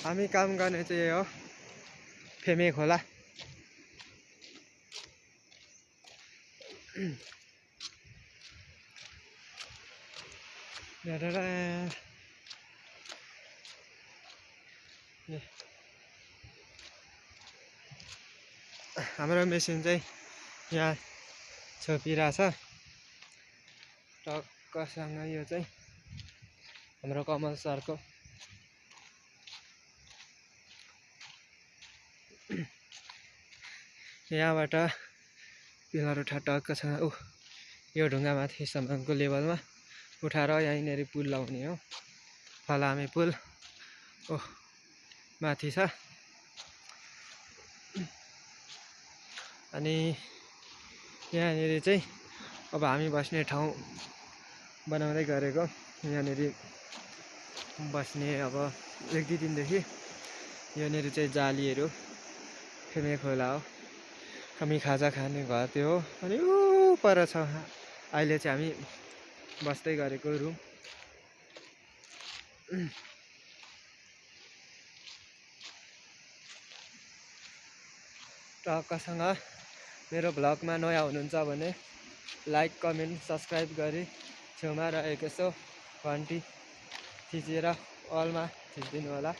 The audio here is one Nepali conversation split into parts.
हामी काम गर्ने चाहिँ यो हो फेमे खोला। हाम्रो मेसिन चाहिँ यहाँ छोपिरहेछ टक्कसँग। यो चाहिँ हाम्रो कमल सरको यहाँबाट पिलर उठा टक्कसँग यो ढुङ्गामाथिसम्मको लेभलमा उठाएर यहीँनिर पुल लाउने हो। फलामे पुल माथि छ। अनि यहाँनिर चाहिँ अब हामी बस्ने ठाउँ बनाउँदै गरेको। यहाँनिर बस्ने अब 1-2 दिनदेखि यहाँनिर चाहिँ जालीहरू फेमे खोला हो। हामी खाजा खाने घर त्यो हो। अनि पर छ अहिले चाहिँ हामी बस्दै गरेको रुम। टक्कसँग मेरो भ्लगमा नयाँ हुनुहुन्छ भने लाइक कमेन्ट सब्सक्राइब गरी छेउमा रहेको यसो घन्टी थिचेर अलमा थिचिदिनु होला।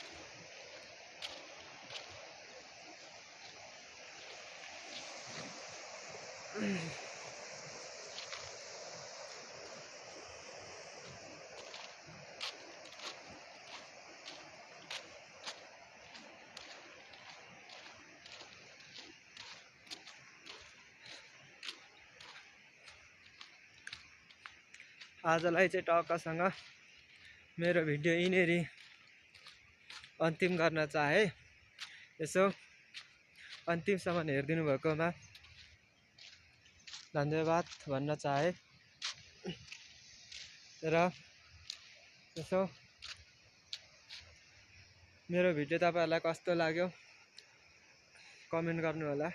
आजलाई चाहिँ टक्कसँग मेरो भिडियो यहीँनिर अन्तिम गर्न चाहे। यसो अन्तिमसम्म हेरिदिनु भएकोमा धन्यवाद भन्न चाहे। र यसो मेरो भिडियो तपाईहरुलाई कस्तो लाग्यो कमेन्ट गर्नु होला।